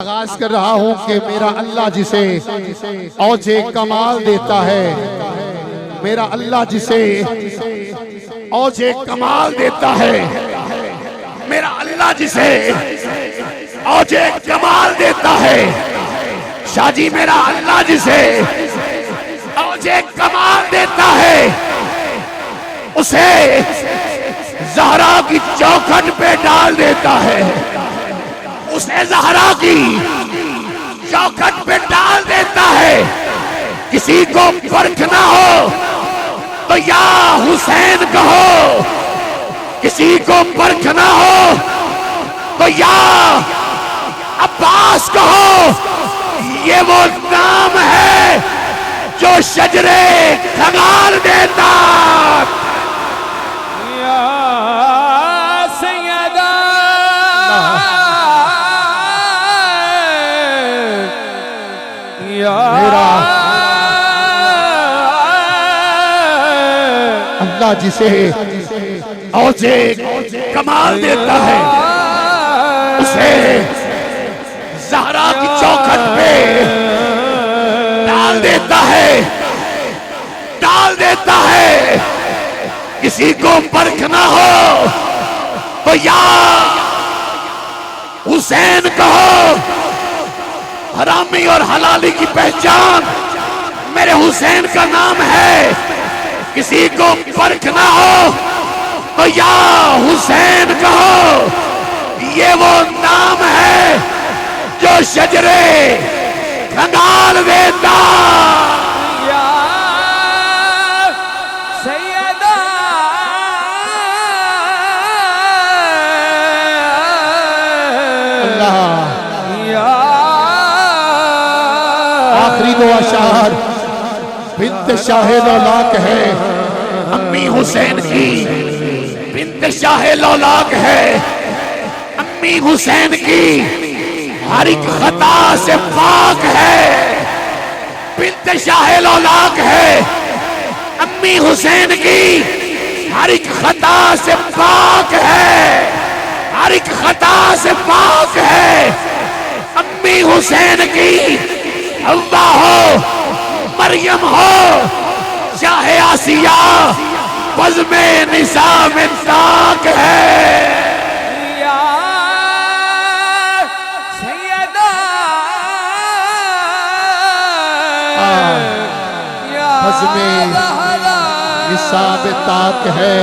आगाज कर रहा हूँ कि मेरा अल्लाह जिसे औजे कमाल देता है, मेरा अल्लाह जिसे औजे कमाल देता है, मेरा अल्लाह जिसे औजे कमाल देता है। शाजी मेरा अल्लाह जिसे औजे कमाल देता है, उसे ज़हरा की चौखट पे डाल देता है, उसे ज़हरा की चौखट पे डाल देता है। किसी को परखना हो तो या हुसैन कहो, किसी को परखना हो तो या अब्बास कहो। ये वो नाम है जो शजरे खंगाल देता। मेरा अल्लाह जिसे औजे कमाल देता है, उसे ज़हरा की चौखट पे डाल देता है, डाल देता है। किसी को परखना हो तो या हुसैन कहो। हरामी और हलाली की पहचान मेरे हुसैन का नाम है। किसी को परखना हो तो या हुसैन कहो। ये वो नाम है जो शजरे खंगाल देता। आखिरी दो अशार बिन्त शाहे लौलाक है, अम्मी हुसैन की बिन्त शाहे लौलाक है, अम्मी हुसैन की हर एक खता से पाक है। बिन्त शाहे लौलाक है, अम्मी हुसैन की हर एक खता से पाक है, हर एक खता से पाक है। अम्मी हुसैन की हव्वा हो, मरियम हो, चाहे आसिया, बज़्मे निसा में ताक है। या सैयदा, बज़्मे निसा में ताक है।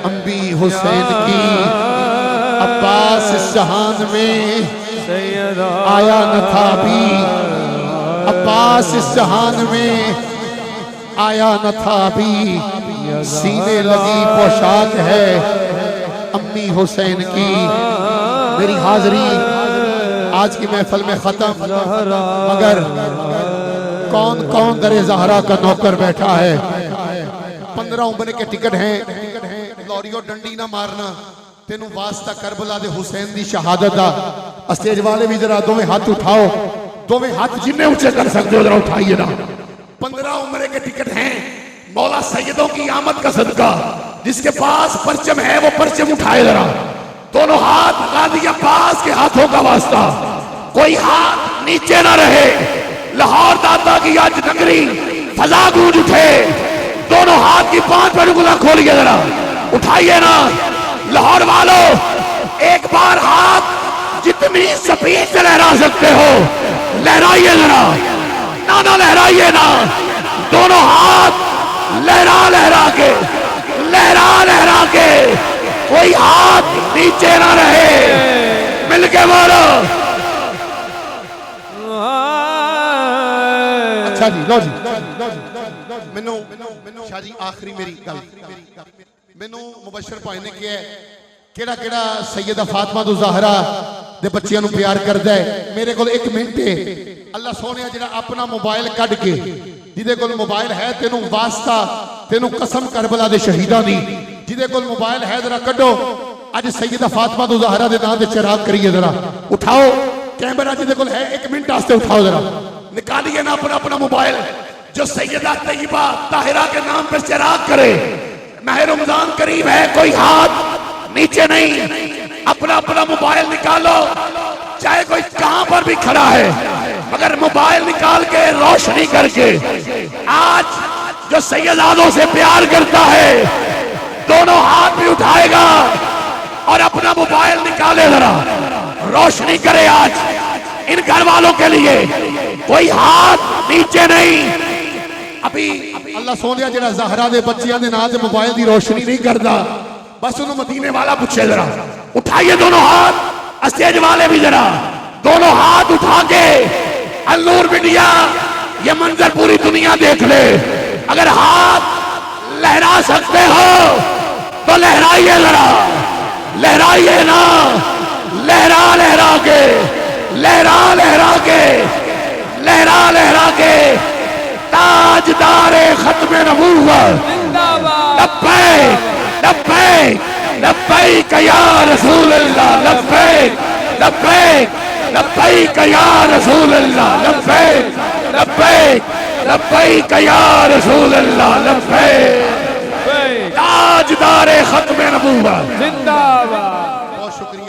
अम्मी हुसैन की अब्बास इस जहान में आया न था भी, अब्बास इस जहान में आया न था भी। सीने लगी पोशाक है अम्मी हुसैन की। मेरी हाजिरी आज की महफिल में खत्म, मगर कौन कौन दरे ज़हरा का नौकर बैठा है। 15 उम्र के टिकट हैं। लौरियो डंडी ना मारना, तेनू वास्ता करबला दे हुसैन दी शहादत दा। स्टेज वाले भी जरा दोवें हाथ उठाओ, दोवें हाथ जिन्ने ऊंचे कर सकते हो जरा उठाइए ना। 15 उम्र के टिकट हैं। मौला सैयदों की आमद का सदका, जिसके पास परचम है वो परचम उठाए जरा। दोनों हाथ गाजी अब्बास के हाथों का वास्ता, कोई हाथ नीचे ना रहे। लाहौर दादा की आज नगरी फजा गूंज उठे। दोनों हाथ की 5 पैर खोलिए जरा, उठाइए ना। लाहौर वालों, एक बार हाथ जितनी स्पीड से लहरा सकते हो लहराइए जरा। ना लहराइए ना, दोनों हाथ लहरा लहरा के, लहरा लहरा के, कोई हाथ नीचे ना रहे। मिलके बोलो। अच्छा जी, लो जी। मैनू शाह जी आखिरी मेरी गल, मैनू मुबशर भाई ने किया केड़ा केड़ा सैयदा फातिमा तो ज़हरा दे बच्चियां नू प्यार करदा है। मेरे को 1 मिनट है। अल्लाह सोने जिहड़ा अपना मोबाइल कढ के, जिहदे कोल मोबाइल है, तेनू वास्ता, तेनू कसम करबला दे शहीदां दी, जिहदे कोल मोबाइल है जरा कढो। अज सैयदा फातिमा तो ज़हरा दे नाम ते चिराग करिए जरा। उठाओ कैमरा, जिहदे कोल है 1 मिनट वास्ते उठाओ जरा, निकालिए ना अपना अपना मोबाइल। जो सैयदा तैयबा ताहिरा के नाम पर चिराग करे। माह रमजान करीब है, कोई हाथ नीचे नहीं, अपना अपना मोबाइल निकालो, चाहे कोई कहां पर भी खड़ा है, मगर मोबाइल निकाल के रोशनी करके आज जो सैयदादों से प्यार करता है दोनों हाथ भी उठाएगा और अपना मोबाइल निकाले, जरा रोशनी करे आज इन घर वालों के लिए, कोई हाथ नीचे नहीं। अभी अल्लाह सोनिया जेड़ा ज़हरा दे बच्चियां दे नाल मोबाइल दी रोशनी नहीं करता, बस उन्होंने मदीने वाला पूछे, जरा उठाइए दोनों हाथ, स्टेज वाले भी जरा दोनों हाथ उठा के अल-नूर मीडिया ये मंजर पूरी दुनिया देख ले। अगर हाथ लहरा सकते हो तो लहराइए, जरा लहराइए ना, लहरा लहरा के, लहरा लहरा के, लहरा लहरा के ताजदारे खत्मे नबूवत लब्बैक लब्बैक लब्बैक या रसूल अल्लाह, लब्बैक लब्बैक लब्बैक या रसूल अल्लाह, लब्बैक लब्बैक लब्बैक या रसूल अल्लाह, लब्बैक ताजदारे खत्मे नबूवत जिंदाबाद। बहुत शुक्रिया।